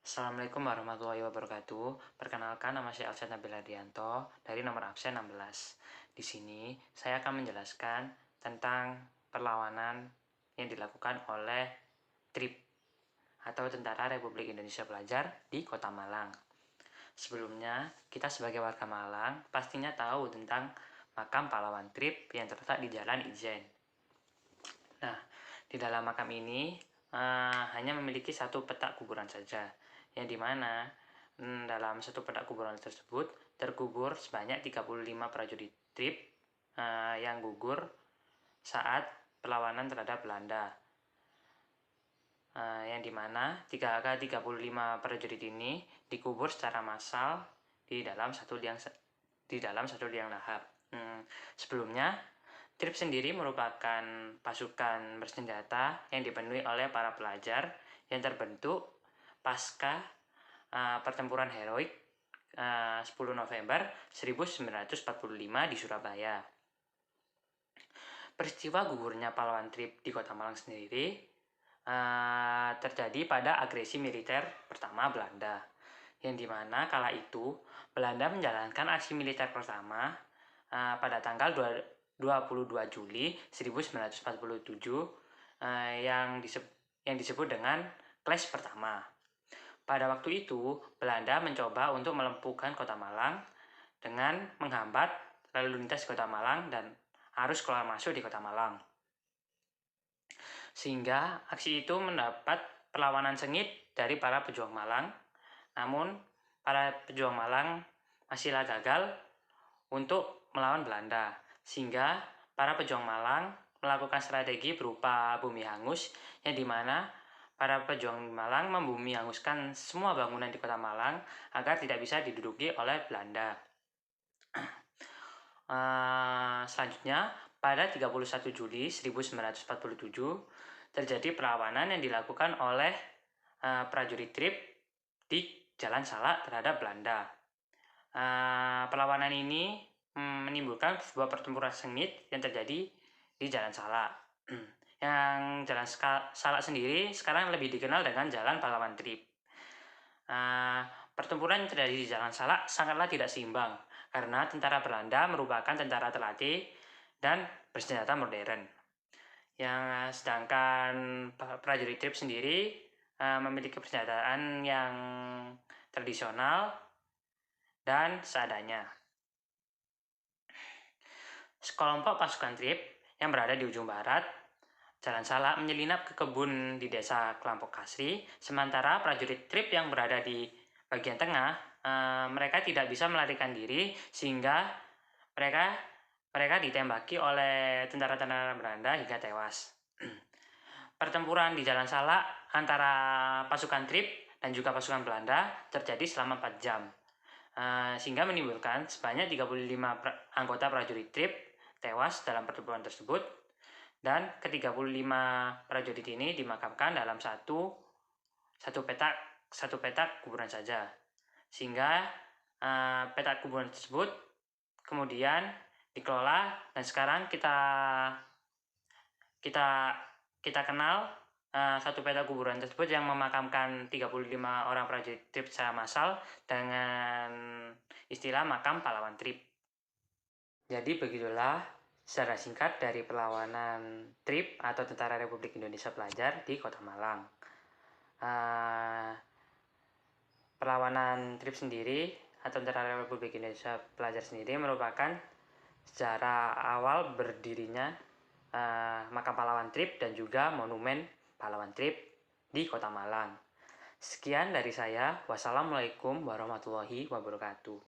Assalamualaikum warahmatullahi wabarakatuh. Perkenalkan, nama saya Alsat Nabil Adianto dari nomor absen 16. Di sini saya akan menjelaskan tentang perlawanan yang dilakukan oleh TRIP atau Tentara Republik Indonesia Pelajar di Kota Malang. Sebelumnya, kita sebagai warga Malang pastinya tahu tentang makam pahlawan TRIP yang terletak di Jalan Ijen. Nah, di dalam makam ini hanya memiliki satu petak kuburan saja, yang dimana dalam satu petak kuburan tersebut terkubur sebanyak 35 prajurit TRIP yang gugur saat perlawanan terhadap Belanda. Yang dimana 35 prajurit ini dikubur secara massal di dalam satu liang lahat. Sebelumnya, TRIP sendiri merupakan pasukan bersenjata yang dipenuhi oleh para pelajar yang terbentuk pasca pertempuran heroik 10 November 1945 di Surabaya. Peristiwa gugurnya pahlawan TRIP di Kota Malang sendiri terjadi pada agresi militer pertama Belanda, yang dimana kala itu Belanda menjalankan aksi militer pertama pada tanggal 22 Juli 1947 yang disebut dengan Clash pertama. Pada waktu itu, Belanda mencoba untuk melumpuhkan Kota Malang dengan menghambat lalu lintas Kota Malang dan arus keluar masuk di Kota Malang. Sehingga aksi itu mendapat perlawanan sengit dari para pejuang Malang. Namun, para pejuang Malang masihlah gagal untuk melawan Belanda, sehingga para pejuang Malang melakukan strategi berupa bumi hangus, yang dimana para pejuang Malang membumi hanguskan semua bangunan di Kota Malang agar tidak bisa diduduki oleh Belanda. Selanjutnya, pada 31 Juli 1947 terjadi perlawanan yang dilakukan oleh prajurit TRIP di Jalan Salak terhadap Belanda. Perlawanan ini menimbulkan sebuah pertempuran sengit yang terjadi di Jalan Salak. Yang Jalan Salak sendiri sekarang lebih dikenal dengan Jalan Pahlawan TRIP. Pertempuran yang terjadi di Jalan Salak sangatlah tidak seimbang karena tentara Belanda merupakan tentara terlatih dan bersenjata modern. Sedangkan prajurit TRIP sendiri memiliki persenjataan yang tradisional dan seadanya. Sekelompok pasukan TRIP yang berada di ujung barat Jalan Salak menyelinap ke kebun di desa Kelampok Kasri, sementara prajurit TRIP yang berada di bagian tengah, mereka tidak bisa melarikan diri sehingga mereka ditembaki oleh tentara-tentara Belanda hingga tewas. Pertempuran di Jalan Salak antara pasukan TRIP dan juga pasukan Belanda terjadi selama 4 jam, sehingga menimbulkan sebanyak 35 anggota prajurit TRIP tewas dalam pertempuran tersebut, dan ke-35 prajurit ini dimakamkan dalam satu petak kuburan saja, sehingga petak kuburan tersebut kemudian dikelola dan sekarang kita kenal satu petak kuburan tersebut yang memakamkan 35 orang prajurit TRIP secara massal dengan istilah makam pahlawan TRIP. Jadi begitulah secara singkat dari perlawanan TRIP atau Tentara Republik Indonesia Pelajar di Kota Malang. Perlawanan TRIP sendiri atau Tentara Republik Indonesia Pelajar sendiri merupakan sejarah awal berdirinya makam pahlawan TRIP dan juga monumen pahlawan TRIP di Kota Malang. Sekian dari saya. Wassalamualaikum warahmatullahi wabarakatuh.